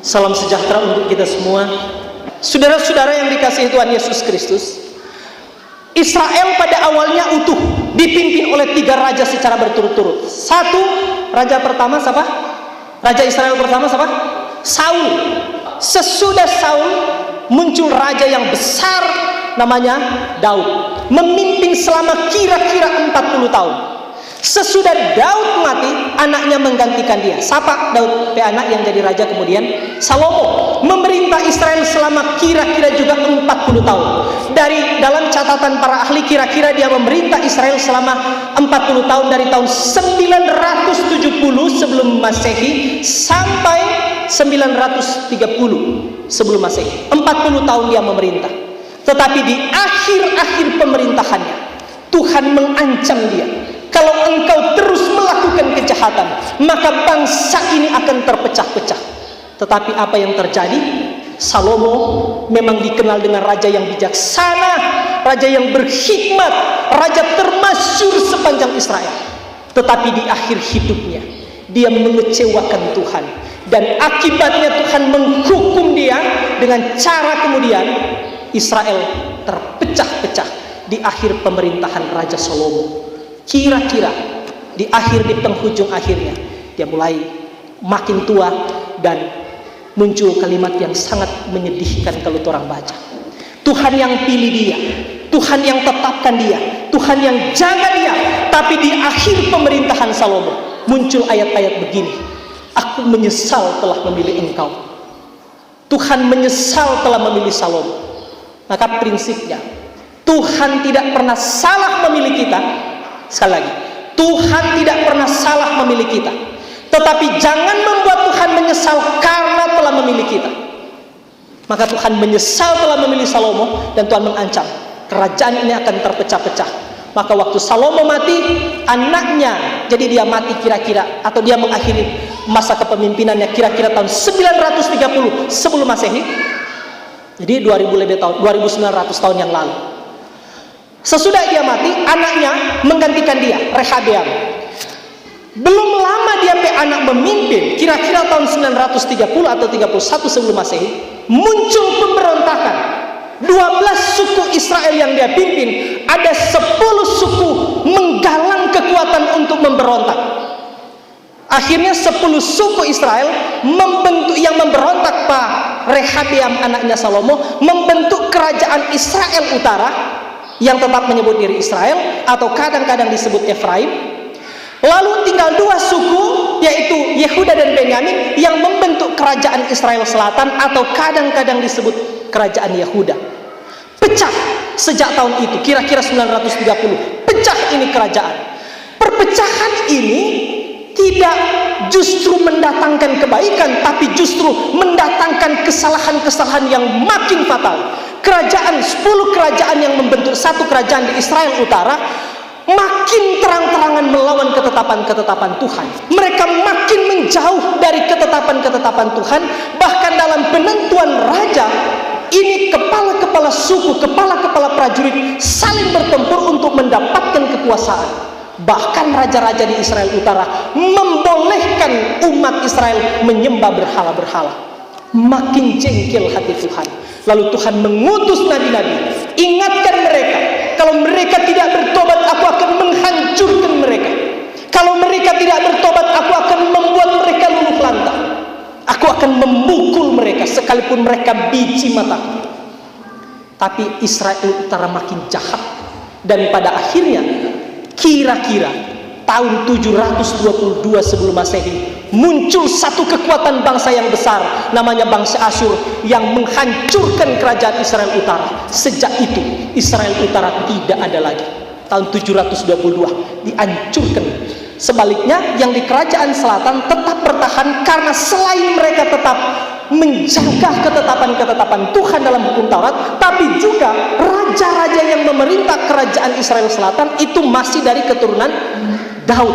Salam sejahtera untuk kita semua. Saudara-saudara yang dikasihi Tuhan Yesus Kristus, Israel pada awalnya utuh, dipimpin oleh 3 raja secara berturut-turut. Satu, raja pertama siapa? Raja Israel pertama siapa? Saul. Sesudah Saul muncul raja yang besar namanya Daud, memimpin selama kira-kira 40 tahun. Sesudah Daud mati, anaknya menggantikan dia. Siapa Daud anak yang jadi raja kemudian? Salomo, memerintah Israel selama kira-kira juga 40 tahun. Dalam catatan para ahli, kira-kira dia memerintah Israel selama 40 tahun, dari tahun 970 sebelum Masehi sampai 930 sebelum Masehi. 40 tahun dia memerintah. Tetapi di akhir-akhir pemerintahannya, Tuhan mengancam dia, kalau engkau terus melakukan kejahatan, maka bangsa ini akan terpecah-pecah. Tetapi apa yang terjadi? Salomo memang dikenal dengan raja yang bijaksana, raja yang berhikmat, raja termasyhur sepanjang Israel. Tetapi di akhir hidupnya, dia mengecewakan Tuhan. Dan akibatnya Tuhan menghukum dia dengan cara kemudian Israel terpecah-pecah di akhir pemerintahan Raja Salomo. Kira-kira di penghujung akhirnya, dia mulai makin tua dan muncul kalimat yang sangat menyedihkan kalau orang baca. Tuhan yang pilih dia, Tuhan yang tetapkan dia, Tuhan yang jaga dia. Tapi di akhir pemerintahan Salomo muncul ayat-ayat begini: aku menyesal telah memilih engkau. Tuhan menyesal telah memilih Salomo. Maka prinsipnya, Tuhan tidak pernah salah memilih kita. Sekali lagi, Tuhan tidak pernah salah memilih kita. Tetapi jangan membuat Tuhan menyesal karena telah memilih kita. Maka Tuhan menyesal telah memilih Salomo, dan Tuhan mengancam kerajaan ini akan terpecah-pecah. Maka waktu Salomo mati, anaknya, jadi dia mati kira-kira, atau dia mengakhiri masa kepemimpinannya kira-kira tahun 930 sebelum Masehi. Jadi 2000 lebih tahun, 2900 tahun yang lalu. Sesudah dia mati, anaknya menggantikan dia, Rehabeam. Belum lama dia anak memimpin, kira-kira tahun 930 atau 31 sebelum Masehi, muncul pemberontakan. 12 suku Israel yang dia pimpin, ada 10 suku menggalang kekuatan untuk memberontak. Akhirnya 10 suku Israel membentuk, yang memberontak Pak Rehabeam anaknya Salomo, membentuk kerajaan Israel Utara, yang tetap menyebut diri Israel atau kadang-kadang disebut Efraim. Lalu tinggal 2 suku, yaitu Yehuda dan Benyamin, yang membentuk kerajaan Israel Selatan atau kadang-kadang disebut kerajaan Yehuda. Pecah sejak tahun itu, kira-kira 930, pecah ini kerajaan. Perpecahan ini tidak justru mendatangkan kebaikan, tapi justru mendatangkan kesalahan-kesalahan yang makin fatal. 10 kerajaan yang membentuk satu kerajaan di Israel Utara makin terang-terangan melawan ketetapan-ketetapan Tuhan. Mereka makin menjauh dari ketetapan-ketetapan Tuhan. Bahkan dalam penentuan raja, ini kepala-kepala suku, kepala-kepala prajurit saling bertempur untuk mendapatkan kekuasaan. Bahkan raja-raja di Israel Utara membolehkan umat Israel menyembah berhala-berhala. Makin jengkel hati Tuhan. Lalu Tuhan mengutus nabi-nabi, ingatkan mereka, kalau mereka tidak bertobat, aku akan menghancurkan mereka. Kalau mereka tidak bertobat, aku akan membuat mereka luluh lantang. Aku akan memukul mereka sekalipun mereka biji mataku. Tapi Israel Utara makin jahat, dan pada akhirnya kira-kira tahun 722 sebelum Masehi muncul satu kekuatan bangsa yang besar, namanya bangsa Asyur, yang menghancurkan kerajaan Israel Utara. Sejak itu Israel Utara tidak ada lagi. Tahun 722 dihancurkan. Sebaliknya yang di kerajaan selatan tetap bertahan, karena selain mereka tetap menjaga ketetapan-ketetapan Tuhan dalam hukum Taurat, tapi juga raja-raja yang memerintah kerajaan Israel Selatan itu masih dari keturunan Daud.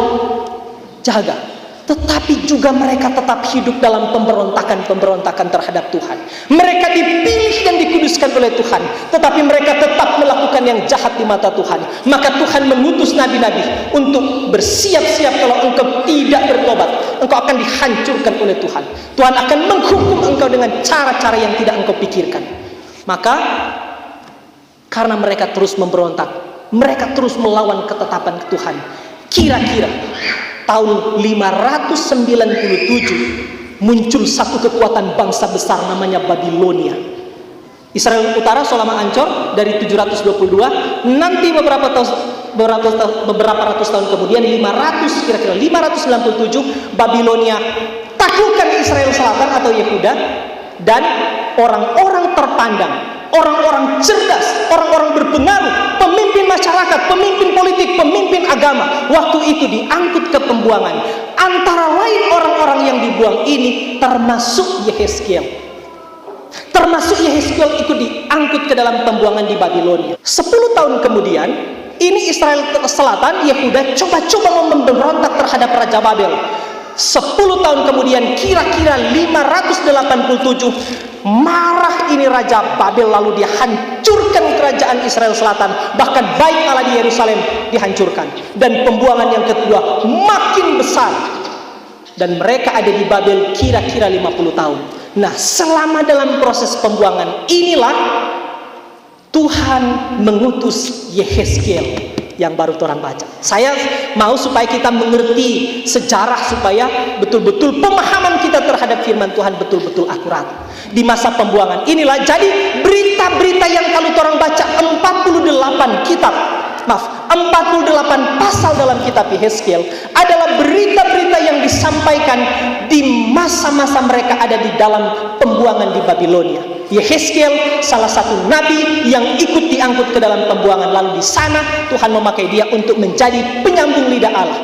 Jaga. Tetapi juga mereka tetap hidup dalam pemberontakan-pemberontakan terhadap Tuhan. Mereka dipilih dan dikuduskan oleh Tuhan, tetapi mereka tetap melakukan yang jahat di mata Tuhan. Maka Tuhan mengutus nabi-nabi untuk bersiap-siap, kalau engkau tidak bertobat, engkau akan dihancurkan oleh Tuhan. Tuhan akan menghukum engkau engkau dengan cara-cara yang tidak engkau pikirkan. Maka karena mereka terus memberontak, mereka terus melawan ketetapan Tuhan, kira-kira tahun 597 muncul satu kekuatan bangsa besar namanya Babilonia. Israel Utara selama ancur dari 722, nanti beberapa ratus tahun kemudian, kira-kira 597, Babilonia taklukkan Israel Selatan atau Yehuda, dan orang-orang terpandang, orang-orang cerdas, orang-orang berpengaruh, pemimpin masyarakat, pemimpin politik, pemimpin agama, waktu itu diangkut ke pembuangan. Antara lain orang-orang yang dibuang ini termasuk Yehezkiel. Termasuk Yehezkiel ikut diangkut ke dalam pembuangan di Babilonia. 10 tahun kemudian, ini Israel Selatan, Yehuda coba-coba memberontak terhadap Raja Babel. 10 tahun kemudian, kira-kira 587, marah ini Raja Babel, lalu dia hancurkan kerajaan Israel Selatan. Bahkan Bait Allah di Yerusalem dihancurkan. Dan pembuangan yang kedua makin besar. Dan mereka ada di Babel kira-kira 50 tahun. Nah, selama dalam proses pembuangan inilah Tuhan mengutus Yehezkiel yang baru orang baca. Saya mau supaya kita mengerti sejarah, supaya betul-betul pemahaman kita terhadap firman Tuhan betul-betul akurat. Di masa pembuangan inilah jadi berita-berita yang kalau orang baca 48 pasal dalam kitab Yehezkiel adalah berita-berita yang disampaikan di masa-masa mereka ada di dalam pembuangan di Babilonia. Yehezkiel salah satu nabi yang ikut diangkut ke dalam pembuangan, lalu di sana Tuhan memakai dia untuk menjadi penyambung lidah Allah.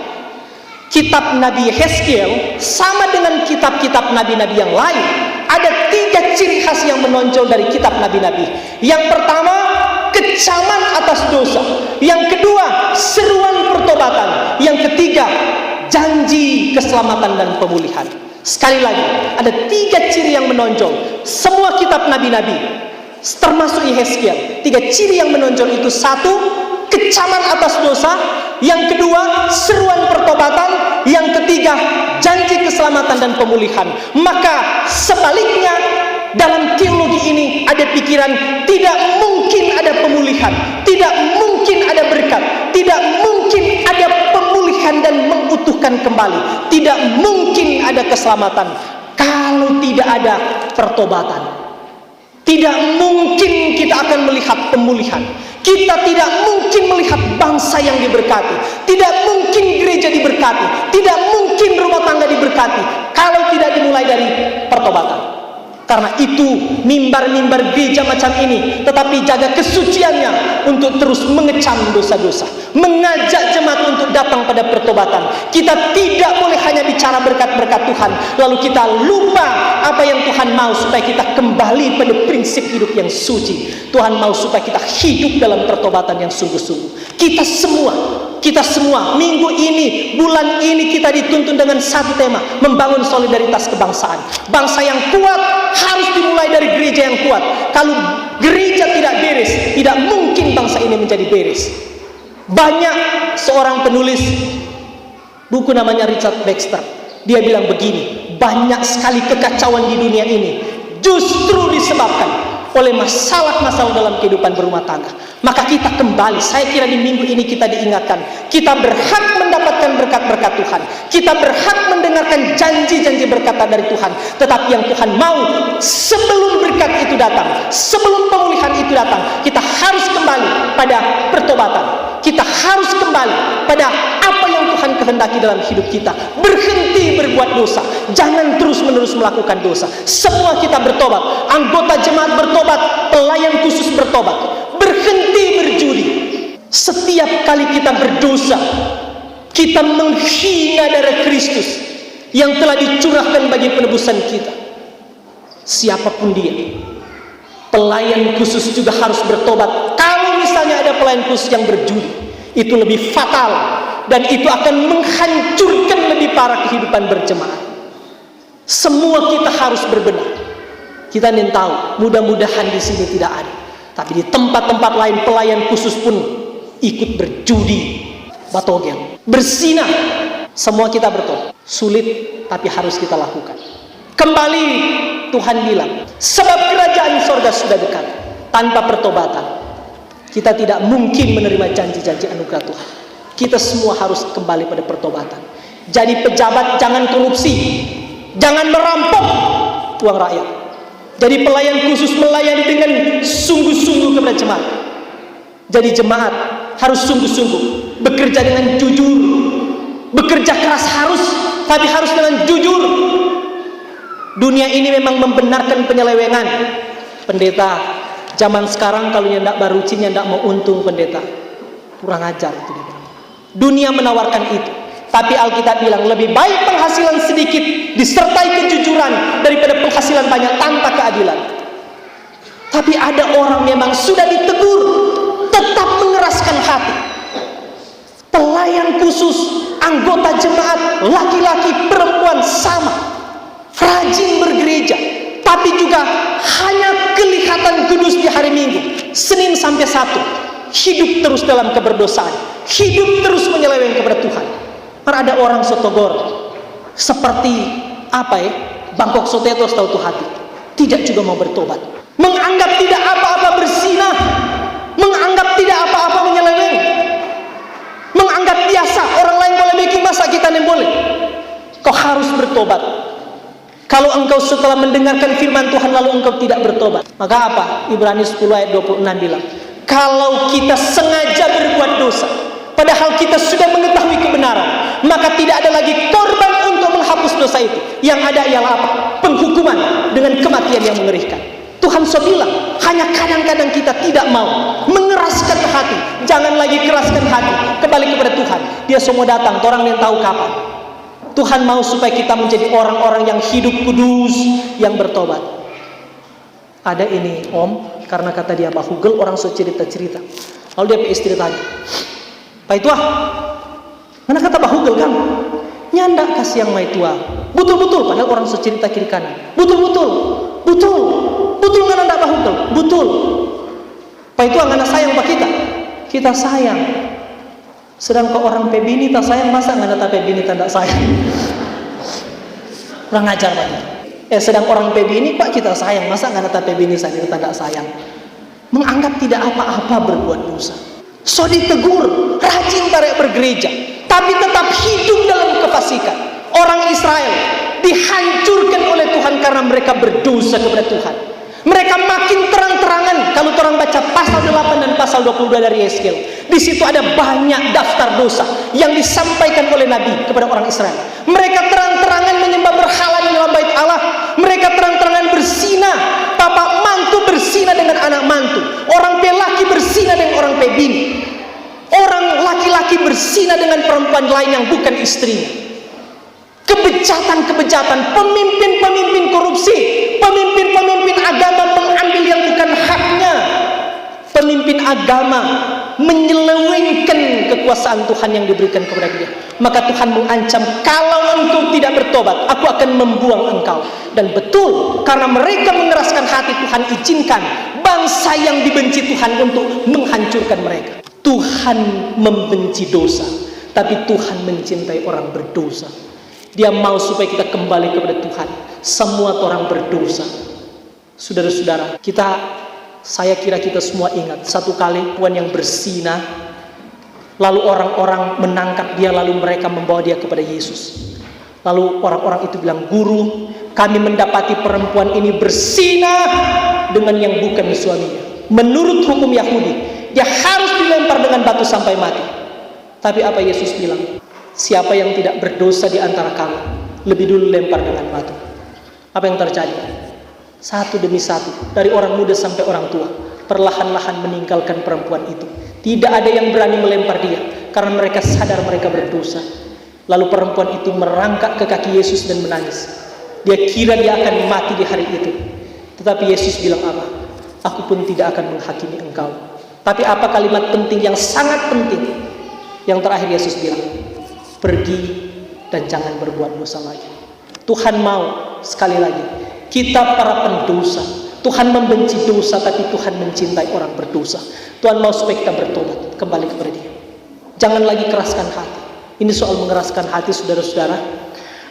Kitab Nabi Yehezkiel sama dengan kitab-kitab nabi-nabi yang lain. Ada 3 ciri khas yang menonjol dari kitab nabi-nabi. Yang pertama, kecaman atas dosa. Yang kedua, seruan pertobatan. Yang ketiga, janji keselamatan dan pemulihan. Sekali lagi, ada 3 ciri yang menonjol. Semua kitab nabi-nabi, termasuk Yehezkiel, 3 ciri yang menonjol itu: 1, kecaman atas dosa. Yang kedua, seruan pertobatan. Yang ketiga, janji keselamatan dan pemulihan. Maka sebaliknya, dalam teologi ini ada pikiran tidak mungkin ada pemulihan, tidak mungkin ada berkat, tidak mungkin ada pemulihan dan mengutuhkan kembali, tidak mungkin ada keselamatan kalau tidak ada pertobatan. Tidak mungkin kita akan melihat pemulihan. Kita tidak mungkin melihat bangsa yang diberkati. Tidak mungkin gereja diberkati. Tidak mungkin rumah tangga diberkati kalau tidak dimulai dari pertobatan. Karena itu mimbar-mimbar gereja macam ini tetapi jaga kesuciannya untuk terus mengecam dosa-dosa, mengajak jemaat untuk datang pada pertobatan. Kita tidak boleh hanya bicara berkat-berkat Tuhan lalu kita lupa apa yang Tuhan mau supaya kita kembali pada prinsip hidup yang suci. Tuhan mau supaya kita hidup dalam pertobatan yang sungguh-sungguh. Kita semua minggu ini, bulan ini kita dituntun dengan satu tema, membangun solidaritas kebangsaan. Bangsa yang kuat harus dimulai dari gereja yang kuat. Kalau gereja tidak beres, tidak mungkin bangsa ini menjadi beres. Banyak seorang penulis buku namanya Richard Baxter, dia bilang begini: banyak sekali kekacauan di dunia ini justru disebabkan oleh masalah-masalah dalam kehidupan berumah tangga. Maka kita kembali, saya kira di minggu ini kita diingatkan, kita berhak mendapatkan berkat-berkat Tuhan, kita berhak mendengarkan janji-janji berkat dari Tuhan. Tetapi yang Tuhan mau, sebelum berkat itu datang, sebelum pemulihan itu datang, kita harus kembali pada pertobatan. Kita harus kembali pada apa yang Tuhan kehendaki dalam hidup kita. Berhenti berbuat dosa, jangan terus-menerus melakukan dosa. Semua kita bertobat, anggota jemaat bertobat, pelayan khusus bertobat. Berhenti berjudi. Setiap kali kita berdosa, kita menghina darah Kristus yang telah dicurahkan bagi penebusan kita. Siapapun dia, pelayan khusus juga harus bertobat. Kalau misalnya ada pelayan khusus yang berjudi, itu lebih fatal dan itu akan menghancurkan lebih parah kehidupan berjemaat. Semua kita harus berbenah. Kita ingin tahu, mudah-mudahan di sini tidak ada. Tapi di tempat-tempat lain pelayan khusus pun ikut berjudi, batogel, bersinah. Semua kita bertobat. Sulit tapi harus kita lakukan. Kembali Tuhan bilang, sebab kerajaan sorga sudah dekat. Tanpa pertobatan kita tidak mungkin menerima janji-janji anugerah Tuhan. Kita semua harus kembali pada pertobatan. Jadi pejabat jangan korupsi, jangan merampok uang rakyat. Jadi pelayan khusus melayani dengan sungguh-sungguh kepada jemaat. Jadi jemaat harus sungguh-sungguh bekerja dengan jujur. Bekerja keras harus, tapi harus dengan jujur. Dunia ini memang membenarkan penyelewengan. Pendeta zaman sekarang kalau yang tidak barucin, yang tidak mau untung pendeta, kurang ajar itu dia bilang. Dunia menawarkan itu, tapi Alkitab bilang lebih baik penghasilan sedikit disertai kejujuran daripada penghasilan banyak tanpa keadilan. Tapi ada orang memang sudah ditegur, tetap mengeraskan hati. Pelayan khusus, anggota jemaat, laki-laki, perempuan sama, rajin bergereja, tapi juga hanya kelihatan kudus di hari Minggu, Senin sampai Sabtu, hidup terus dalam keberdosaan, hidup terus menyeleweng kepada Tuhan. Ada orang sotogor seperti Bangkok Sotetos tahu tuh hati, tidak juga mau bertobat, menganggap tidak apa-apa bersinah, menganggap tidak apa-apa menyeleweng, menganggap biasa, orang lain boleh bikin, masa kita yang boleh. Kau harus bertobat. Kalau engkau setelah mendengarkan firman Tuhan lalu engkau tidak bertobat, maka apa? Ibrani 10 ayat 26 bilang, kalau kita sengaja berbuat dosa padahal kita sudah mengetahui kebenaran, maka tidak ada lagi korban untuk menghapus dosa itu. Yang ada ialah apa? Penghukuman dengan kematian yang mengerikan. Tuhan so bilang, hanya kadang-kadang kita tidak mau mengeraskan hati. Jangan lagi keraskan hati, kembali kepada Tuhan. Dia semua datang, orang yang tahu kapan. Tuhan mau supaya kita menjadi orang-orang yang hidup kudus, yang bertobat. Ada ini om, karena kata dia bahugel, orang so cerita-cerita. Lalu dia istri tanya, Pak Tua, mana kata bahugel kan? Nyandak kasih yang mai tua. Betul-betul, padahal orang so cerita kiri kanan. Betul-betul, betul, betul nggak ndak bahugel, betul. Pak Tua nggak sayang pak kita sayang. Sedang kau orang pebini tak sayang, masa nggak ada pebini tak sayang? Kurang ajar pak. Sedang orang pebini pak kita sayang, masa nggak ada pebini saya tak sayang? Menganggap tidak apa-apa berbuat dosa. So ditegur, rajin tarik bergereja, tapi tetap hidup dalam kefasikan. Orang Israel dihancurkan oleh Tuhan karena mereka berdosa kepada Tuhan. Mereka makin terang-terangan. Kalau orang baca pasal 8 dan pasal 22 dari Yeskel, di situ ada banyak daftar dosa yang disampaikan oleh Nabi kepada orang Israel. Mereka terang-terangan menyembah berhala di dalam bait Allah. Mereka terang-terangan berzina, bapak mantu berzina dengan anak mantu, orang pelaki berzina dengan orang pebini, orang laki-laki berzina dengan perempuan lain yang bukan istrinya. Kebejatan-kebejatan, pemimpin-pemimpin korupsi, pemimpin-pemimpin agama mengambil yang bukan haknya. Pemimpin agama menyelewengkan kekuasaan Tuhan yang diberikan kepada dia. Maka Tuhan mengancam, kalau engkau tidak bertobat, aku akan membuang engkau. Dan betul, karena mereka mengeraskan hati, Tuhan izinkan bangsa yang dibenci Tuhan untuk menghancurkan mereka. Tuhan membenci dosa, tapi Tuhan mencintai orang berdosa. Dia mau supaya kita kembali kepada Tuhan. Semua orang berdosa. Saudara-saudara, saya kira kita semua ingat satu kali perempuan yang berzina, lalu orang-orang menangkap dia, lalu mereka membawa dia kepada Yesus. Lalu orang-orang itu bilang, guru, kami mendapati perempuan ini berzina dengan yang bukan suaminya. Menurut hukum Yahudi, dia harus dilempar dengan batu sampai mati. Tapi apa Yesus bilang? Siapa yang tidak berdosa di antara kamu, lebih dulu lempar dengan batu. Apa yang terjadi? Satu demi satu, dari orang muda sampai orang tua, perlahan-lahan meninggalkan perempuan itu. Tidak ada yang berani melempar dia, karena mereka sadar mereka berdosa. Lalu perempuan itu merangkak ke kaki Yesus dan menangis. Dia kira dia akan mati di hari itu. Tetapi Yesus bilang apa? Aku pun tidak akan menghakimi engkau. Tapi apa kalimat penting yang sangat penting? Yang terakhir Yesus bilang, pergi dan jangan berbuat dosa lagi. Tuhan mau, sekali lagi, kita para pendosa. Tuhan membenci dosa, tapi Tuhan mencintai orang berdosa. Tuhan mau supaya kita bertobat, kembali kepada Dia. Jangan lagi keraskan hati. Ini soal mengeraskan hati, saudara-saudara.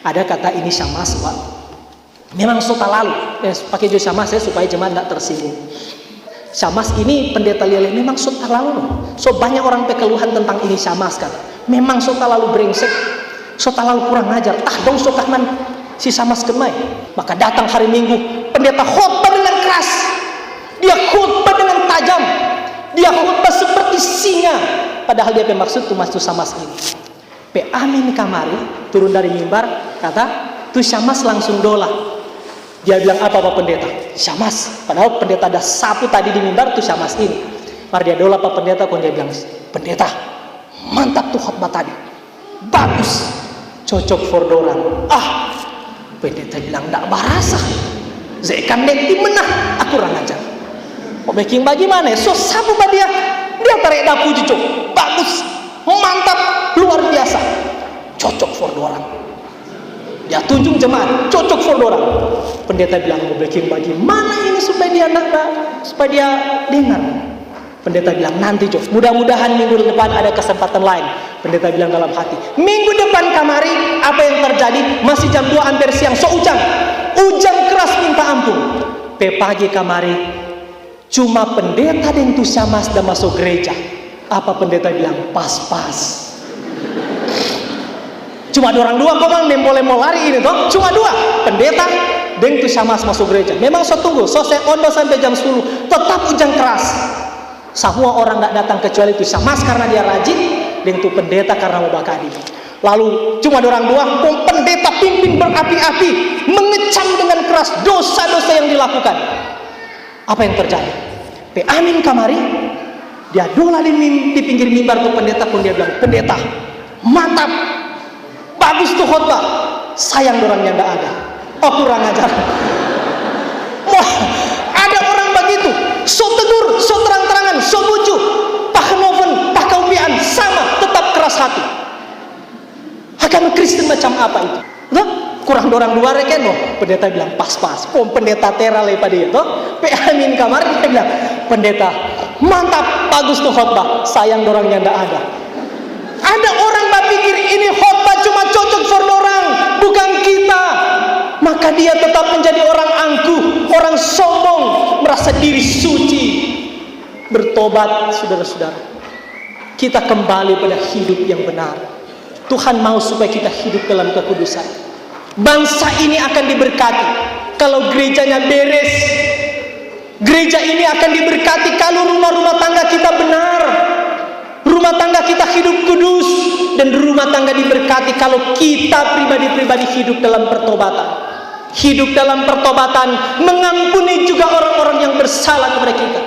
Ada kata ini syamas, Pak. Memang sota lalu. Pakai jus Syamas ya supaya jemaat tidak tersinggung. Syamas ini pendeta lele memang sota lalu. So banyak orang pekeluhan tentang ini Syamas kan. Memang sota lalu brengsek, sota lalu kurang ajar. Dong sokaman si Syamas kemai. Maka datang hari Minggu, pendeta khotbah dengan keras. Dia khotbah dengan tajam. Dia khotbah seperti singa. Padahal dia bermaksud tuh mas tuh Syamas ini. Pe amin kamari turun dari mimbar kata tuh Syamas langsung dola. Dia bilang apa pendeta? Syamas. Padahal pendeta ada sapu tadi di mimbar tuh Syamas ini. Mari dia dola apa pendeta, kon dia bilang, pendeta, mantap tuh khotbah tadi. Bagus. Cocok for dorang. Pendeta bilang enggak barasa. Zekan dekti menang, aku orang ajar. Kok making bagaimana? So sapu ba dia tarik dapu cucuk. Bagus. Mantap, luar biasa. Cocok for dorang. Ya tunjuk jemaat, cocok for dorang. Pendeta bilang mau bagi mana ini supaya dia dengar. Pendeta bilang nanti Jok, mudah-mudahan minggu depan ada kesempatan lain. Pendeta bilang dalam hati, minggu depan kamari apa yang terjadi? Masih jam 2 hampir siang, so hujan keras minta ampun. Pagi kamari cuma pendeta dan tu Syamas dah masuk gereja. Apa pendeta bilang? Pas-pas. Cuma orang dua kok bang, boleh mau lari ini toh. Cuma dua, pendeta dan tu Syamas masuk gereja. Memang so tunggu, so saya ondo sampai jam 10, tetap hujan keras. Semua orang tidak datang kecuali tu Syamas karena dia rajin, dan tu pendeta karena mau bakadi. Lalu cuma orang dua, pendeta pimpin berapi-api, mengecam dengan keras dosa-dosa yang dilakukan. Apa yang terjadi? Pe amin kamari, dia dola di pinggir mimbar tu pendeta pun dia bilang, pendeta, mantap. Bagus tuh khotbah. Sayang orangnya enggak ada. Kurang ajar. Wah, ada orang begitu. So tegur, so terang-terangan, so bujuk. Paknoven, pakaupian, sama, tetap keras hati. Agama Kristen macam apa itu? Nah, kurang orang dua reken loh. Pendeta bilang pas-pas. Pendeta tera lepa dia toh. Pe amin kamar dia bilang, pendeta, mantap, bagus tuh khotbah. Sayang orangnya enggak ada. Ada orang berpikir ini khotbah cuma cocok for orang, bukan kita. Maka dia tetap menjadi orang angkuh, orang sombong, merasa diri suci. Bertobat saudara-saudara. Kita kembali pada hidup yang benar. Tuhan mau supaya kita hidup dalam kekudusan. Bangsa ini akan diberkati kalau gerejanya beres. Gereja ini akan diberkati kalau rumah-rumah tangga kita benar. Rumah tangga kita hidup kudus, dan rumah tangga diberkati kalau kita pribadi-pribadi hidup dalam pertobatan. Hidup dalam pertobatan, mengampuni juga orang-orang yang bersalah kepada kita.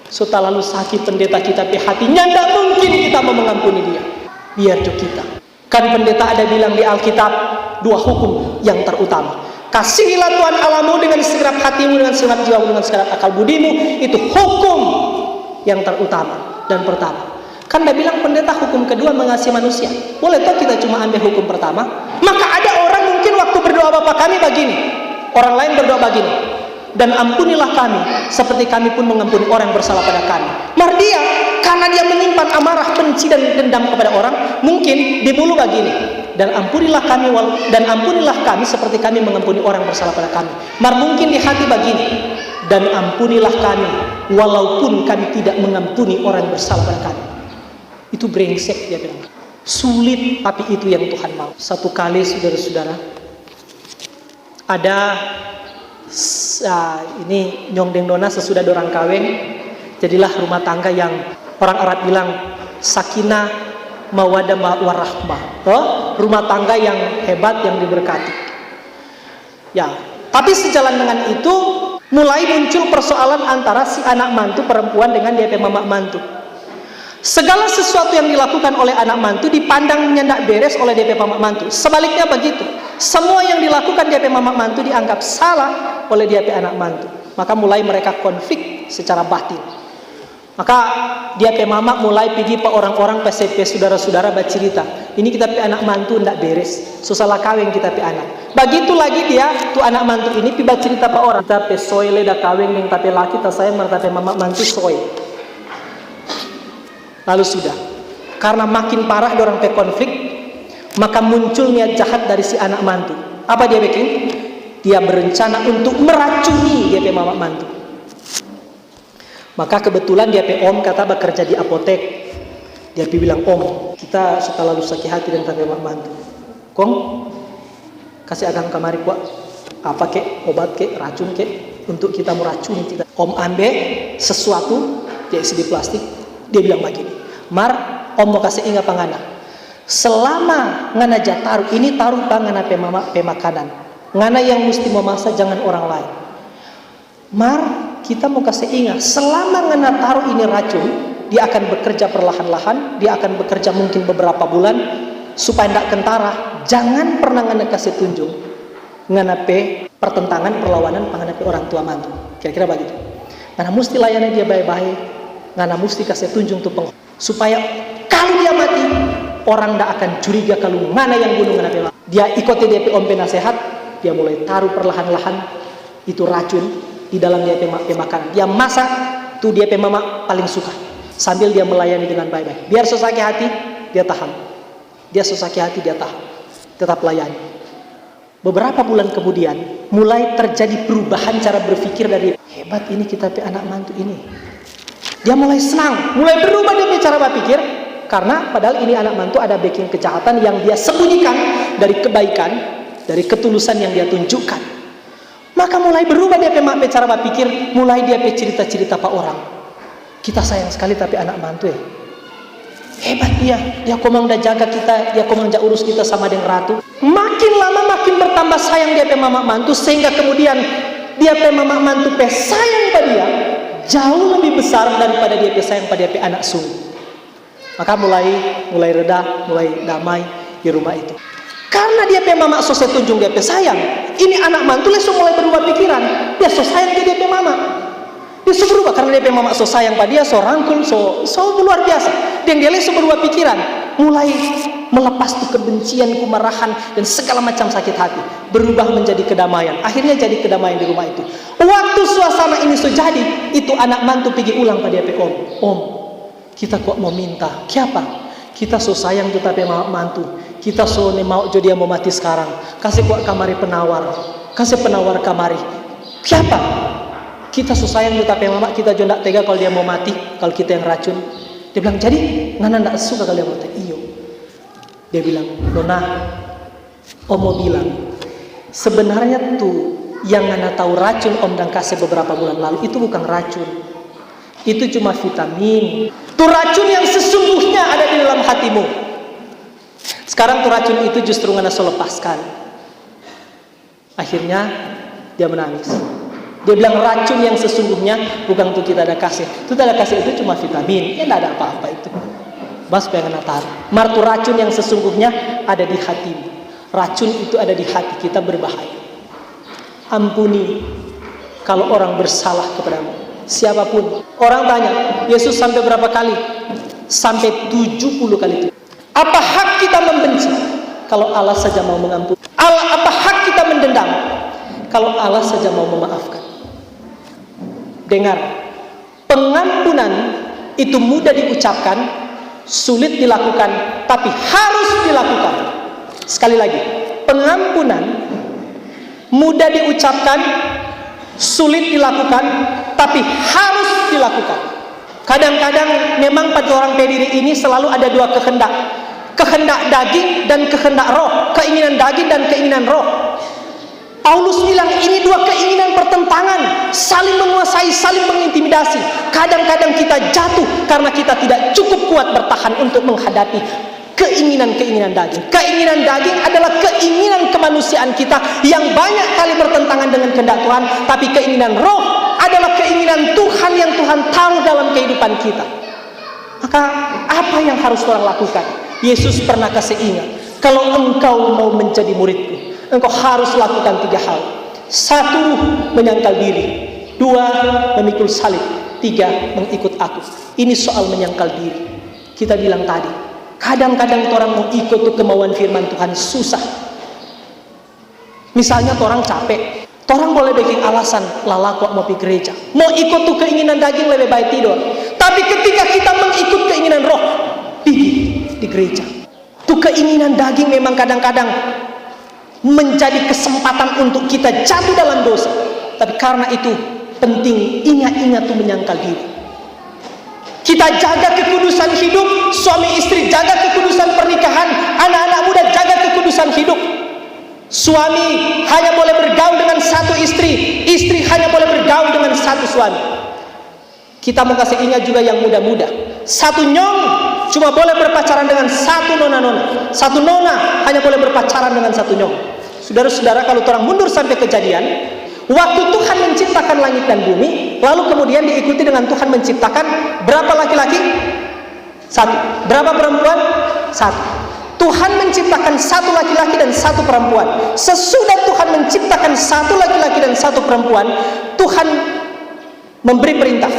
So tak lalu sakit pendeta kita di hatinya, tidak mungkin kita mau mengampuni dia. Biar jo kita. Kan pendeta ada bilang di Alkitab, 2 hukum yang terutama. Kasihilah Tuhan Allahmu dengan segenap hatimu, dengan segenap jiwamu, dengan segenap akal budimu. Itu hukum yang terutama dan pertama. Kan dia bilang pendeta hukum kedua mengasihi manusia. Boleh toh kita cuma ambil hukum pertama? Maka ada orang mungkin waktu berdoa Bapa kami begini, orang lain berdoa begini, dan ampunilah kami seperti kami pun mengampuni orang yang bersalah pada kami. Mar dia karena dia menyimpan amarah, benci dan dendam kepada orang, mungkin di mulut begini, dan ampunilah kami seperti kami mengampuni orang yang bersalah pada kami. Mar mungkin di hati begini, dan ampunilah kami walaupun kami tidak mengampuni orang yang bersalah pada kami. Itu brengsek dia bilang. Sulit, tapi itu yang Tuhan mau. Satu kali saudara-saudara, ada ini nyongdeng dona sesudah dorang kawin, jadilah rumah tangga yang orang Arab bilang sakinah mawaddah warahmah. Rumah tangga yang hebat, yang diberkati. Ya, tapi sejalan dengan itu mulai muncul persoalan antara si anak mantu perempuan dengan dia mamak mantu. Segala sesuatu yang dilakukan oleh anak mantu dipandangnya tidak beres oleh DP mamak mantu. Sebaliknya begitu. Semua yang dilakukan DP mamak mantu dianggap salah oleh DP anak mantu. Maka mulai mereka konflik secara batin. Maka DP mamak mulai pergi ke orang-orang PCP saudara-saudara bercerita. Ini kita pe anak mantu tidak beres. Susah kawin kita pe anak. Begitu lagi dia tu anak mantu ini pi bercerita ke orang. Kita pe soy leda kawin dengan tapi laki ta saya merta pe mamak mantu soy. Lalu sudah, karena makin parah dorang pe konflik, maka muncul niat jahat dari si anak mantu. Apa dia bikin? dia berencana untuk meracuni dia pe mama mantu. Maka kebetulan dia pe om kata bekerja di apotek. Dia bilang, "Om, kita suka lalu sakit hati dengan tapi mama mantu. Kong, kasih agam kamari kuat. Apa kek, obat kek, racun kek untuk kita meracuni kita." Om ambil sesuatu, dia isi di plastik. Dia bilang begini, "Mar, om mau kasih ingat pangana. Selama ngana jataru ini taruh pangana pe mama pe makanan. Ngana yang mesti memasak, jangan orang lain. Mar, kita mau kasih ingat, selama ngana taruh ini racun, dia akan bekerja perlahan-lahan, dia akan bekerja mungkin beberapa bulan, supaya tidak kentara. Jangan pernah ngana kasih tunjuk ngana pe pertentangan, perlawanan, ngana pe orang tua mantu." Kira-kira begitu. Ngana mesti layani dia baik-baik, ngana mesti kasih tunjuk tuh supaya kalau dia mati, orang tidak akan curiga kalau ngana yang bunuh ngana pe. Dia ikuti dia pe om pe nasihat. Dia mulai taruh perlahan-lahan itu racun di dalam dia pe makan. Dia masak tuh dia pe mama paling suka. Sambil dia melayani dengan baik-baik. Biar sesakit hati dia tahan. Dia sesakit hati dia tahan. Tetap layani. Beberapa bulan kemudian mulai terjadi perubahan cara berpikir dari hebat ini kita pe anak mantu ini. Dia mulai senang, mulai berubah dia pe cara berpikir karena padahal ini anak mantu ada backing kejahatan yang dia sembunyikan dari kebaikan. Dari ketulusan yang dia tunjukkan. Maka mulai berubah dia pe cara berpikir. Mulai dia pe cerita-cerita pak orang. Kita sayang sekali tapi anak mantu ya. Hebat dia. Dia komang dah jaga kita. Dia komang dah urus kita sama dengan ratu. Makin lama makin bertambah sayang dia pe mama mantu. Sehingga kemudian dia pe mama mantu pe sayang pada dia. Jauh lebih besar daripada dia pe sayang pada dia pe anak sungguh. Maka mulai reda. Mulai damai di rumah itu. Karena dia pe mama so tunjung dia pe sayang. Ini anak mantu so mulai berubah pikiran. Dia so sayang ke dia pe mama. Dia so berubah karena dia pe mama so sayang pada dia, so rangkul, so luar biasa. Dan dia so berubah pikiran. Mulai melepas tuh kebencian, kemarahan dan segala macam sakit hati. Berubah menjadi kedamaian. Akhirnya jadi kedamaian di rumah itu. Waktu suasana ini so jadi, itu anak mantu pergi ulang pada dia pe om. Om, kita kok mau minta. Siapa? Kita so sayang tuh tapi mama mantu. Kita so mau jadi dia mau mati sekarang. Kasih kuat kamari penawar. Kasih penawar kamari. Siapa? Kita so sayang tapi mama kita juga tidak tega kalau dia mau mati. Kalau kita yang racun. Dia bilang, jadi ngana tidak suka kalau dia mau mati. Iyo. Dia bilang, Nona, om mau bilang, sebenarnya tuh yang ngana tahu racun om dan kasih beberapa bulan lalu itu bukan racun. Itu cuma vitamin. Tuh racun yang sesungguhnya ada di dalam hatimu. Sekarang tuh racun itu justru ngana so lepaskan. Akhirnya dia menangis. Dia bilang racun yang sesungguhnya bukan untuk kita ada kasih. Itu ada kasih itu cuma vitamin. Ya tidak ada apa-apa itu. Mas pengen natar. Martu racun yang sesungguhnya ada di hatimu. Racun itu ada di hati kita berbahaya. Ampuni kalau orang bersalah kepadamu. Siapapun. Orang tanya, Yesus sampai berapa kali? Sampai 70 kali itu. Apa hak kita membenci kalau Allah saja mau mengampuni? Apa hak kita mendendam kalau Allah saja mau memaafkan? Dengar, pengampunan itu mudah diucapkan, sulit dilakukan, tapi harus dilakukan. Sekali lagi, pengampunan mudah diucapkan, sulit dilakukan, tapi harus dilakukan. Kadang-kadang memang pada orang pediri ini selalu ada dua kehendak. Kehendak daging dan kehendak roh. Keinginan daging dan keinginan roh. Paulus bilang ini dua keinginan bertentangan, saling menguasai, saling mengintimidasi. Kadang-kadang kita jatuh karena kita tidak cukup kuat bertahan untuk menghadapi keinginan-keinginan daging. Keinginan daging adalah keinginan kemanusiaan kita yang banyak kali bertentangan dengan kehendak Tuhan. Tapi keinginan roh adalah keinginan Tuhan yang Tuhan taruh dalam kehidupan kita. Maka apa yang harus orang lakukan? Yesus pernah kasih ingat, kalau engkau mau menjadi muridku, engkau harus lakukan 3 hal. 1, menyangkal diri. 2, memikul salib. 3, mengikut aku. Ini soal menyangkal diri. Kita bilang tadi, kadang-kadang orang mau ikut tuh kemauan firman Tuhan susah. Misalnya orang capek, orang boleh bikin alasan, lala kok mau pergi gereja. Mau ikut tuh keinginan daging lebih baik tidur. Tapi ketika kita mengikut keinginan roh, pergi di gereja. Tuh keinginan daging memang kadang-kadang menjadi kesempatan untuk kita jatuh dalam dosa. Tapi karena itu penting ingat-ingat untuk menyangkal diri. Kita jaga kekudusan hidup, suami istri jaga kekudusan pernikahan, anak-anak muda jaga kekudusan hidup. Suami hanya boleh bergaul dengan satu istri, istri hanya boleh bergaul dengan satu suami. Kita mau kasih ingat juga yang muda-muda, satu nyong cuma boleh berpacaran dengan satu nona-nona, satu nona hanya boleh berpacaran dengan satu nyong. Saudara-saudara, kalau orang mundur sampai kejadian, waktu Tuhan menciptakan langit dan bumi, lalu kemudian diikuti dengan Tuhan menciptakan berapa laki-laki? Satu. Berapa perempuan? Satu. Tuhan menciptakan satu laki-laki dan satu perempuan. Sesudah Tuhan menciptakan satu laki-laki dan satu perempuan, Tuhan memberi perintah.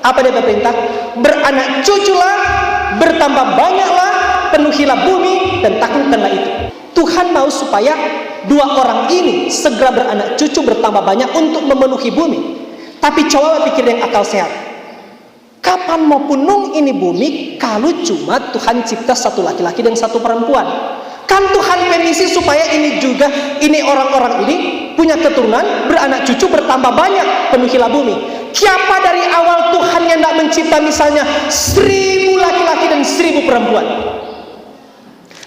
Apa dia perintah? Beranak cuculah, bertambah banyaklah, penuhilah bumi dan taklukkanlah itu. Tuhan mau supaya dua orang ini segera beranak cucu bertambah banyak untuk memenuhi bumi. Tapi coba pikir yang akal sehat. Kapan mau punung ini bumi kalau cuma Tuhan cipta satu laki-laki dan satu perempuan? Kan Tuhan permisi supaya ini juga, ini orang-orang ini punya keturunan, beranak cucu bertambah banyak, penuhilah bumi. Siapa dari awal Tuhan yang tidak mencipta misalnya 1000 laki-laki dan 1000 perempuan?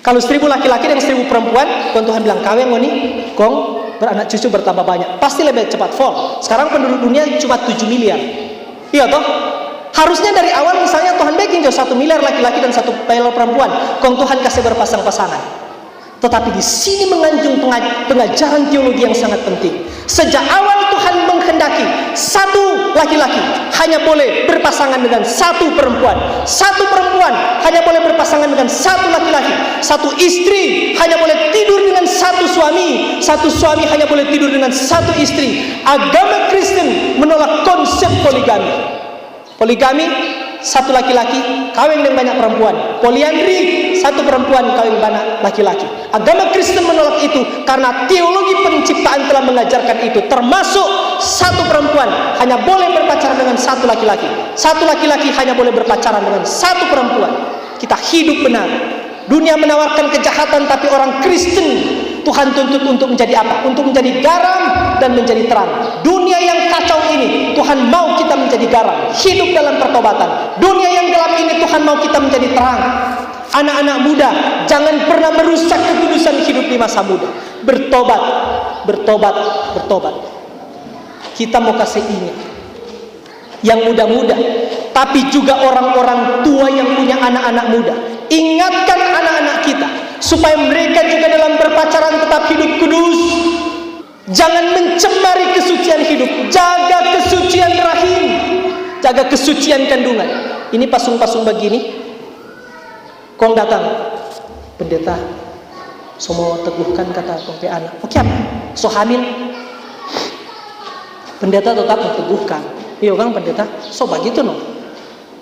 Kalau 1000 laki-laki dan 1000 perempuan, Tuhan bilang kawin ngoni, kong beranak cucu bertambah banyak, pasti lebih cepat fall. Sekarang penduduk dunia cuma 7 miliar. Iya toh? Harusnya dari awal misalnya Tuhan bikin 1 miliar laki-laki dan 1 miliar perempuan, kong Tuhan kasih berpasang-pasangan. Tetapi di sini mengandung pengajaran teologi yang sangat penting. Sejak awal Tuhan menghendaki satu laki-laki hanya boleh berpasangan dengan satu perempuan, satu perempuan hanya boleh berpasangan dengan satu laki-laki, satu istri hanya boleh tidur dengan satu suami hanya boleh tidur dengan satu istri. Agama Kristen menolak konsep poligami. Poligami, satu laki-laki kawin dengan banyak perempuan. Poliandri, satu perempuan kawin banyak laki-laki. Agama Kristen menolak itu karena teologi penciptaan telah mengajarkan itu. Termasuk satu perempuan hanya boleh berpacaran dengan satu laki-laki, satu laki-laki hanya boleh berpacaran dengan satu perempuan. Kita hidup benar. Dunia menawarkan kejahatan, tapi orang Kristen Tuhan tuntut untuk menjadi apa? Untuk menjadi garam dan menjadi terang. Dunia yang kacau ini Tuhan mau kita menjadi garam, hidup dalam pertobatan. Dunia yang gelap ini Tuhan mau kita menjadi terang. Anak-anak muda, jangan pernah merusak kekudusan hidup di masa muda. Bertobat, bertobat, bertobat. Kita mau kasih ingat yang muda-muda, tapi juga orang-orang tua yang punya anak-anak muda. Ingatkan anak-anak kita supaya mereka juga dalam berpacaran tetap hidup kudus. Jangan mencemari kesucian hidup. Jaga kesucian rahim, jaga kesucian kandungan. Ini pasung-pasung begini, kong datang, pendeta semua teguhkan kata kong pe anak. Oke apa? So hamil, pendeta tetap teguhkan. Iya kan pendeta? So begitu no.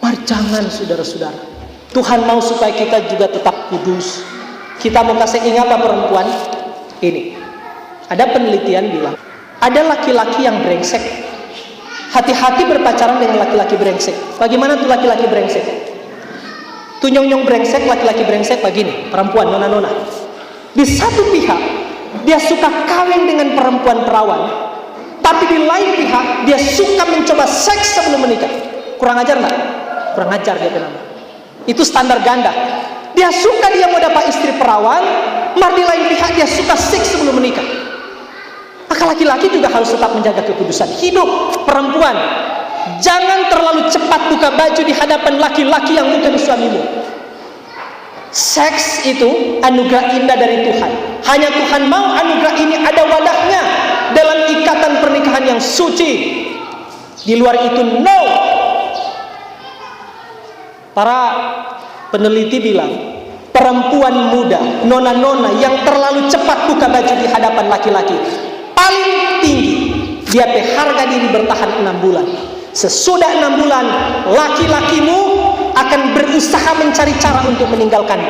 Mari jangan saudara-saudara. Tuhan mau supaya kita juga tetap kudus. Kita mau kasih ingat apa perempuan? Ini ada penelitian bilang ada laki-laki yang brengsek. Hati-hati berpacaran dengan laki-laki brengsek. Bagaimana tuh laki-laki brengsek? Tuh nyong-nyong brengsek, laki-laki brengsek begini, perempuan nona-nona. Di satu pihak dia suka kawin dengan perempuan perawan, tapi di lain pihak dia suka mencoba seks sebelum menikah. Kurang ajar nggak? Kurang ajar dia bilang. Itu standar ganda. Dia suka dia mau dapat istri perawan, mar di lain pihak dia suka seks sebelum menikah. Maka laki-laki juga harus tetap menjaga kekudusan hidup. Perempuan, jangan terlalu cepat buka baju di hadapan laki-laki yang bukan suamimu. Seks itu anugerah indah dari Tuhan. Hanya Tuhan mau anugerah ini ada wadahnya dalam ikatan pernikahan yang suci. Di luar itu no. Para peneliti bilang perempuan muda, nona-nona yang terlalu cepat buka baju di hadapan laki-laki, paling tinggi dia harga diri bertahan 6 bulan. Sesudah 6 bulan laki-lakimu akan berusaha mencari cara untuk meninggalkanmu.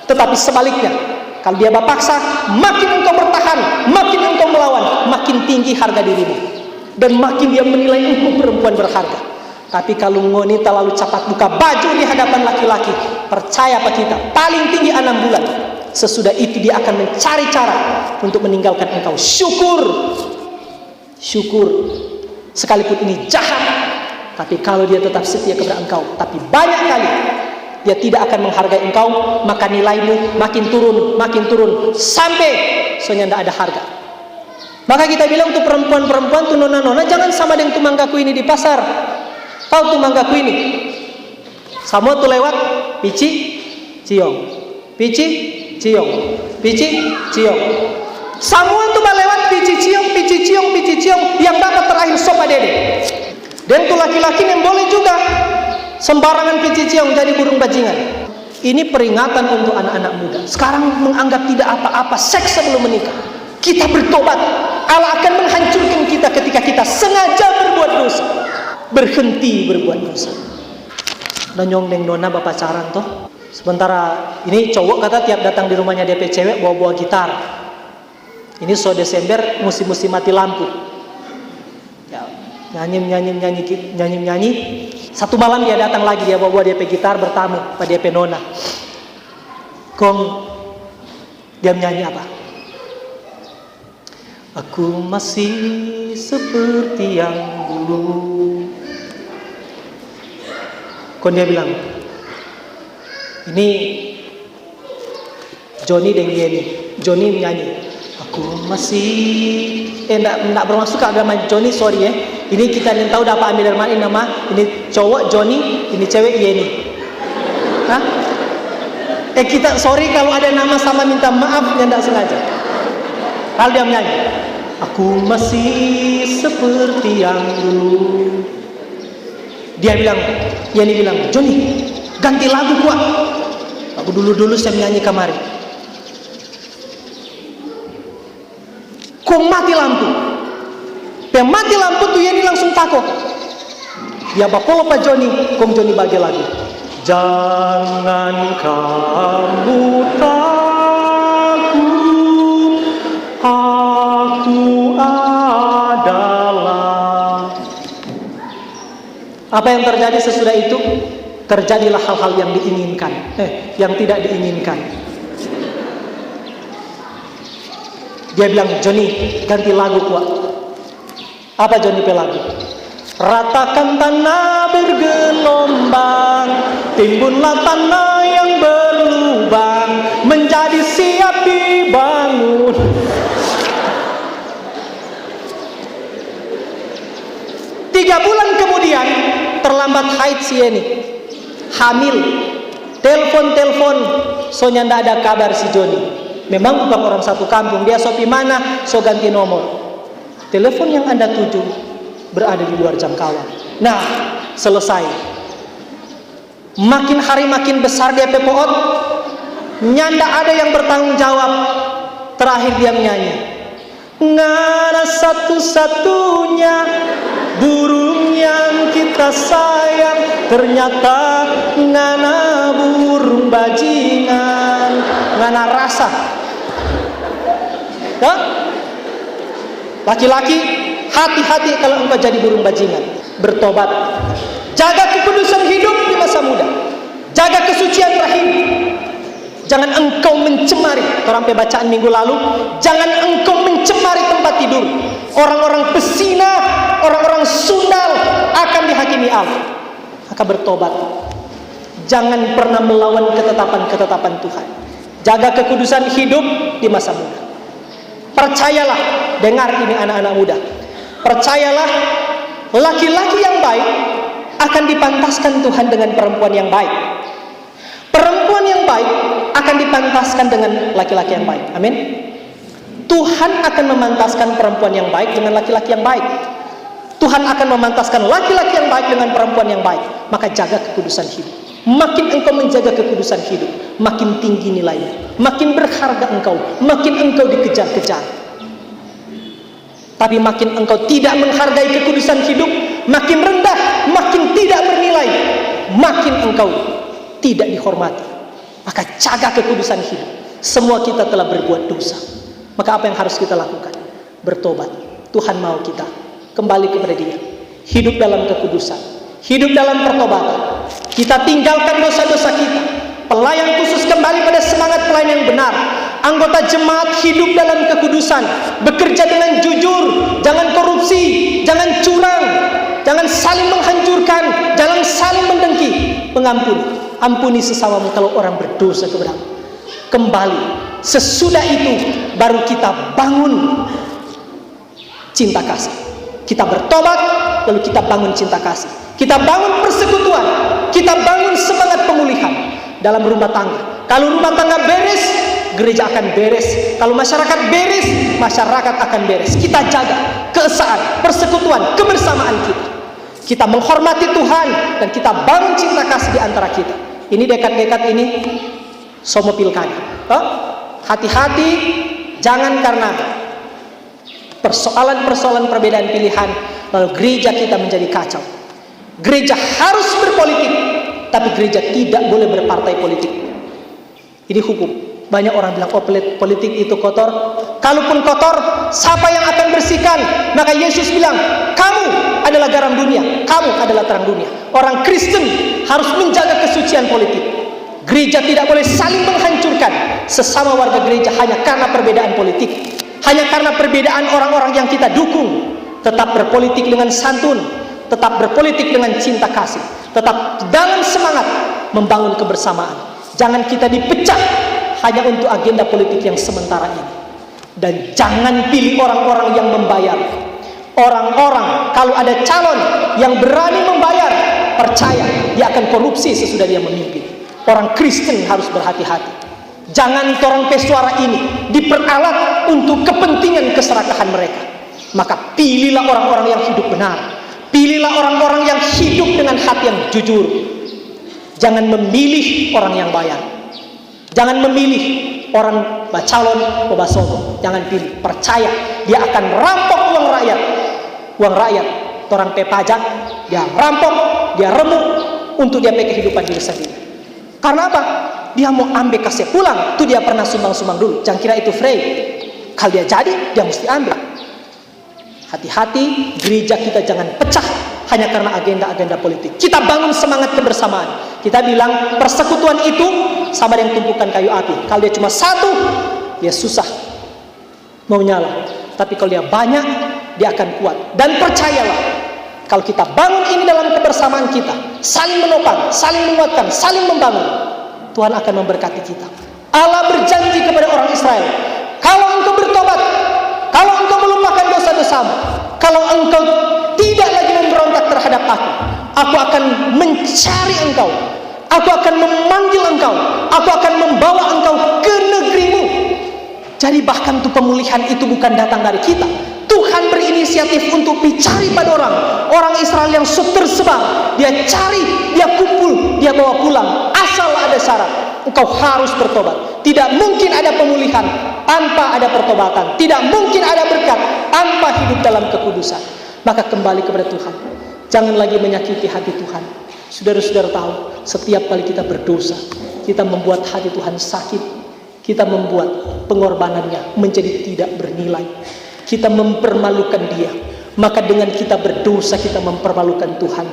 Tetapi sebaliknya, kalau dia berpaksa, makin engkau bertahan, makin engkau melawan, makin tinggi harga dirimu, dan makin dia menilai engkau perempuan berharga. Tapi kalau ngoni terlalu cepat buka baju di hadapan laki-laki, percaya apa kita, paling tinggi 6 bulan. sesudah itu dia akan mencari cara untuk meninggalkan engkau. Syukur sekalipun ini jahat, tapi kalau dia tetap setia kepada engkau. Tapi banyak kali dia tidak akan menghargai engkau, maka nilaimu makin turun sampai soalnya tidak ada harga. Maka kita bilang untuk perempuan-perempuan tuh nona-nona, jangan sama dengan tumanggaku ini di pasar. Tahu tumanggaku ini? Semua tuh lewat pici ciong. Semua tuh lewat pici ciong yang dapat terakhir sopa dede. Dan tuh laki-laki yang boleh juga sembarangan pici ciong jadi burung bajingan. Ini peringatan untuk anak-anak muda. Sekarang menganggap tidak apa-apa seks sebelum menikah. Kita bertobat, Allah akan menghancurkan kita ketika kita sengaja berbuat dosa. Berhenti berbuat dosa. Dan nyongdeng nona pacaran toh. Sementara ini cowok kata tiap datang di rumahnya DP cewek bawa gitar. Ini so Desember musim-musim mati lampu. Ya, nyanyi. Satu malam dia datang lagi, dia bawa DP gitar bertamu pada DP nona. Kong dia nyanyi apa? Aku masih seperti yang dulu. Kon dia bilang, ini Johnny dan Yeni. Johnny nyanyi, aku masih enggak bermaksud ke agama Johnny, sorry ya. Ini kita yang tahu dapat ambil dari mana ini nama. Ini cowok Johnny, ini cewek Yeni. Hah? Kita sorry kalau ada nama sama, minta maaf yang tidak sengaja. Hal dia menyanyi, aku masih seperti yang dulu. Dia bilang, Yeni bilang, Johnny, ganti lagu kuat. Aku dulu saya menyanyi kamari. Kok mati lampu? Yang mati lampu tuh Yeni langsung takut. Dia bawa Pak Johnny, kong Johnny bagi lagi. Jangan kamu takut, aku adalah. Apa yang terjadi sesudah itu? Terjadilah hal-hal yang diinginkan, yang tidak diinginkan. Dia bilang, Johnny, ganti lagu kuat. Apa Johnny pe lagu? Ratakan tanah bergelombang, timbunlah tanah yang berlubang, menjadi siap dibangun. Tiga bulan kemudian terlambat haid si Yeni, hamil, telepon, soalnya ndak ada kabar si Johnny. Memang bukan orang satu kampung, dia sopi mana, so ganti nomor. Telepon yang Anda tuju berada di luar jangkauan. Nah, selesai. Makin hari makin besar dia pepoot, nyanda ada yang bertanggung jawab. Terakhir dia menyanyi, ngana satu-satunya burung yang kita sayang, ternyata ngana burung bajingan, ngana rasa. Hah? Laki-laki, hati-hati kalau engkau jadi burung bajingan. Bertobat, jaga kekudusan hidup di masa muda, jaga kesucian rahim. Jangan engkau mencemari, orang bacaan minggu lalu, jangan engkau mencemari tempat tidur. Orang-orang pesina, orang-orang sundal akan dihakimi Allah. Maka bertobat, jangan pernah melawan ketetapan-ketetapan Tuhan. Jaga kekudusan hidup di masa muda. Percayalah, dengar ini anak-anak muda, percayalah, laki-laki yang baik akan dipantaskan Tuhan dengan perempuan yang baik. Perempuan yang baik akan dipantaskan dengan laki-laki yang baik. Amin. Tuhan akan memantaskan perempuan yang baik dengan laki-laki yang baik. Tuhan akan memantaskan laki-laki yang baik dengan perempuan yang baik. Maka jaga kekudusan hidup. Makin engkau menjaga kekudusan hidup, makin tinggi nilainya, makin berharga engkau, makin engkau dikejar-kejar. Tapi makin engkau tidak menghargai kekudusan hidup, makin rendah, makin tidak bernilai, makin engkau tidak dihormati. Maka jaga kekudusan hidup. Semua kita telah berbuat dosa. Maka apa yang harus kita lakukan? Bertobat. Tuhan mau kita kembali kepada Dia, hidup dalam kekudusan, hidup dalam pertobatan. Kita tinggalkan dosa-dosa kita, Pelayan khusus kembali pada semangat pelayan yang benar. Anggota jemaat hidup dalam kekudusan, bekerja dengan jujur, jangan korupsi, jangan curang, jangan saling menghancurkan, jangan saling mendengki. Mengampuni, ampuni sesamamu kalau orang berdosa kepadamu. Kembali, sesudah itu baru kita bangun cinta kasih. Kita bertobat, lalu kita bangun cinta kasih. Kita bangun persekutuan, kita bangun semangat pemulihan dalam rumah tangga. Kalau rumah tangga beres, gereja akan beres. Kalau masyarakat beres, masyarakat akan beres. Kita jaga keesaan, persekutuan, kebersamaan kita. Kita menghormati Tuhan dan kita bangun cinta kasih di antara kita. Ini dekat-dekat ini somo pilkada. Hati-hati, jangan karena persoalan-persoalan perbedaan pilihan lalu gereja kita menjadi kacau. Gereja harus berpolitik, tapi gereja tidak boleh berpartai politik. Ini hukum. Banyak orang bilang, oh politik itu kotor. Kalaupun kotor, siapa yang akan bersihkan? Maka Yesus bilang, kamu adalah garam dunia, kamu adalah terang dunia. Orang Kristen harus menjaga kesucian politik. Gereja tidak boleh saling menghancurkan sesama warga gereja hanya karena perbedaan politik, hanya karena perbedaan orang-orang yang kita dukung. Tetap berpolitik dengan santun, tetap berpolitik dengan cinta kasih, tetap dalam semangat membangun kebersamaan. Jangan kita dipecah hanya untuk agenda politik yang sementara ini. Dan jangan pilih orang-orang yang membayar. Orang-orang, kalau ada calon yang berani membayar, percaya dia akan korupsi sesudah dia memimpin. Orang Kristen harus berhati-hati. Jangan orang pesuara ini diperalat untuk kepentingan keserakahan mereka. Maka pilihlah orang-orang yang hidup benar. Pilihlah orang-orang yang hidup dengan hati yang jujur. Jangan memilih orang yang bayar. Jangan memilih orang calon Obasogo. Jangan pilih. Percaya dia akan rampok uang rakyat. Uang rakyat, orang pajak, dia rampok, dia remuk untuk dia pakai kehidupan diri sendiri. Karena apa? Dia mau ambil kasih pulang. Itu dia pernah sumbang-sumbang dulu. Jangan kira itu free. Kalau dia jadi, dia mesti ambil. Hati-hati, gereja kita jangan pecah hanya karena agenda-agenda politik. Kita bangun semangat kebersamaan. Kita bilang persekutuan itu sama dengan tumpukan kayu api. Kalau dia cuma satu, dia susah mau nyala. Tapi kalau dia banyak, dia akan kuat. Dan percayalah, kalau kita bangun ini dalam kebersamaan kita, saling menopang, saling menguatkan, saling membangun, Tuhan akan memberkati kita. Allah berjanji kepada orang Israel, kalau engkau bertobat, kalau engkau melupakan dosa-dosamu, kalau engkau tidak lagi memberontak terhadap aku akan mencari engkau, aku akan memanggil engkau, aku akan membawa engkau ke negerimu. Jadi bahkan tuh pemulihan itu bukan datang dari kita. Tuhan berinisiatif untuk dicari pada orang Israel yang tersebar. Dia cari, dia kumpul, dia bawa pulang. Asal ada syarat, engkau harus bertobat. Tidak mungkin ada pemulihan tanpa ada pertobatan. Tidak mungkin ada berkat tanpa hidup dalam kekudusan. Maka kembali kepada Tuhan. Jangan lagi menyakiti hati Tuhan. Saudara-saudara tahu, setiap kali kita berdosa, kita membuat hati Tuhan sakit. Kita membuat pengorbanannya menjadi tidak bernilai. Kita mempermalukan dia. Maka dengan kita berdosa, kita mempermalukan Tuhan.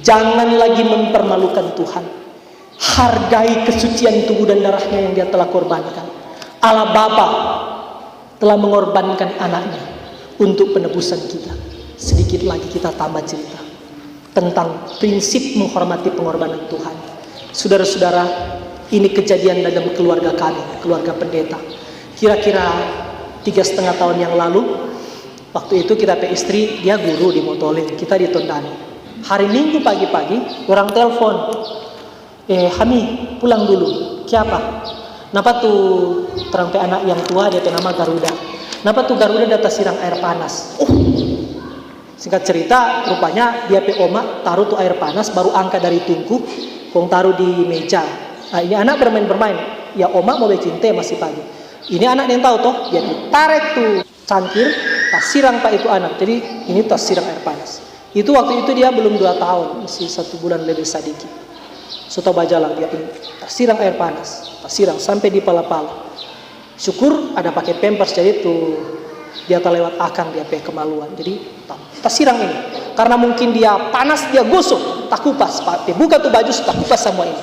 Jangan lagi mempermalukan Tuhan. Hargai kesucian tubuh dan darahnya yang dia telah korbankan. Allah Bapa telah mengorbankan anaknya untuk penebusan kita. Sedikit lagi kita tambah cerita tentang prinsip menghormati pengorbanan Tuhan. Saudara-saudara, ini kejadian dalam keluarga kami, keluarga pendeta. Kira-kira 3,5 tahun yang lalu, waktu itu kita pe istri, dia guru di Motolin, kita di Tondano. Hari Minggu pagi-pagi, orang telepon, Hami pulang dulu. Siapa? Napa tuh terang pe anak yang tua, dia nama Garuda. Napa tuh Garuda data sirang air panas. Singkat cerita, rupanya dia pe oma taruh tuh air panas, baru angkat dari tungku, kong taruh di meja. Ini anak bermain-bermain. Ya oma mau bikin teh masih pagi. Ini anak yang tahu toh, dia ditarik tuh cangkir, tas sirang pak itu anak. Jadi ini tas sirang air panas. Itu waktu itu dia belum 2 tahun, masih 1 bulan lebih sedikit. Soto bajalang dia ini tas sirang air panas, tas sirang sampai di pala-pala. Syukur ada pakai pampers, jadi tuh dia terlewat akang dia pakai kemaluan. Jadi tas sirang ini, karena mungkin dia panas dia gosok, tak kupas. Pak buka tuh baju tak kupas semua ini.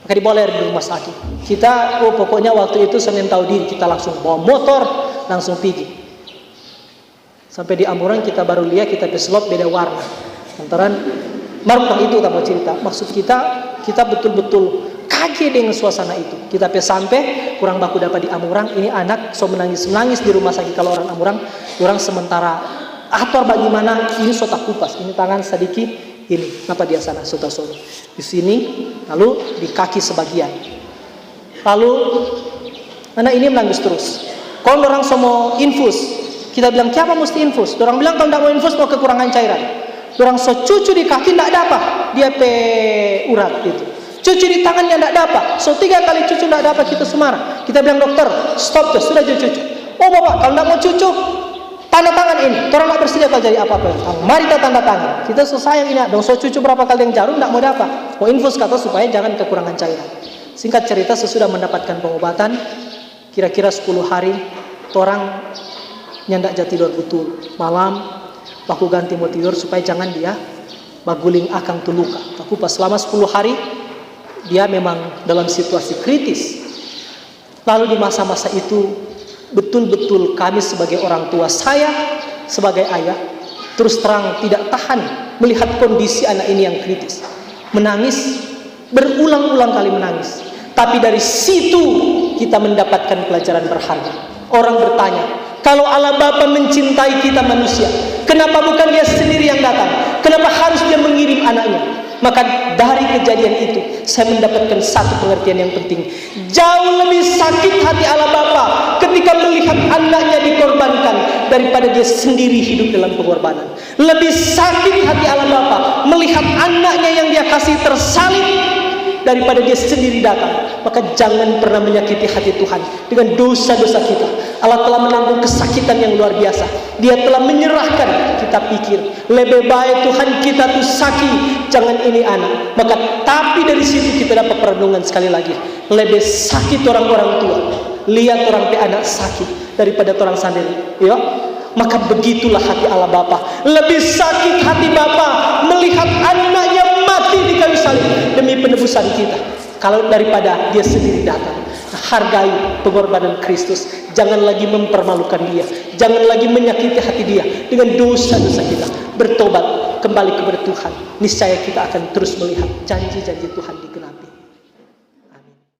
maka dibawa di rumah sakit. Kita pokoknya waktu itu Senin tahu diri, kita langsung bawa motor, langsung pergi. Sampai di Amurang kita baru lihat, kita peslot beda warna. Lantaran Marutang itu tak mau cerita. Maksud kita betul-betul kaget dengan suasana itu. Kita sampai kurang baku dapat di Amurang. Ini anak so menangis di rumah sakit. Kalau orang Amurang, orang sementara atur bagaimana ini sota kupas. Ini tangan sedikit, ini apa dia sana sota solo. Di sini, lalu di kaki sebagian. Lalu anak ini menangis terus. Kalau orang semua infus, kita bilang siapa mesti infus. Orang bilang kalau tidak mau infus mau kekurangan cairan. Orang so cucu di kaki tidak dapat, dia urat itu. Cucu di tangannya tidak dapat, so 3 kali cucu tidak dapat, kita semarang. Kita bilang dokter, stop sudah cucu. Oh bapak, kalau tidak mau cucu, tanda tangan ini. Orang tidak bersedia kalau jadi apa-apa. Mari kita tanda tangan. Kita sayang ini, dong so cucu berapa kali yang jarum tidak mau dapat. Mau infus kata supaya jangan kekurangan cairan. Singkat cerita, sesudah mendapatkan pengobatan, kira-kira 10 hari, orang nyandak jati tidur betul. Malam, aku ganti mau tidur supaya jangan dia baguling akang tuluka. Aku pas selama 10 hari, dia memang dalam situasi kritis. Lalu di masa-masa itu, betul-betul kami sebagai orang tua, saya sebagai ayah, terus terang tidak tahan melihat kondisi anak ini yang kritis. Menangis, berulang-ulang kali menangis. Tapi dari situ kita mendapatkan pelajaran berharga. Orang bertanya, kalau Allah Bapa mencintai kita manusia, kenapa bukan dia sendiri yang datang? Kenapa harus dia mengirim anaknya? Maka dari kejadian itu saya mendapatkan satu pengertian yang penting. Jauh lebih sakit hati Allah Bapa ketika melihat anaknya dikorbankan daripada dia sendiri hidup dalam pengorbanan. Lebih sakit hati Allah Bapa melihat anaknya yang dia kasih tersalib daripada dia sendiri datang. Maka jangan pernah menyakiti hati Tuhan dengan dosa-dosa kita. Allah telah menanggung kesakitan yang luar biasa. Dia telah menyerahkan. Kita pikir lebih baik Tuhan kita tuh sakit, jangan ini anak. Maka tapi dari situ kita dapat perenungan sekali lagi. Lebih sakit orang-orang tua lihat orang pe anak sakit daripada orang sendiri, ya. Maka begitulah hati Allah Bapa. Lebih sakit hati Bapa melihat anaknya mati di kayu salib demi penebusan kita, kalau daripada dia sendiri datang. Hargai pengorbanan Kristus. Jangan lagi mempermalukan dia. Jangan lagi menyakiti hati dia dengan dosa-dosa kita. Bertobat kembali kepada Tuhan. Niscaya kita akan terus melihat janji-janji Tuhan digenapi.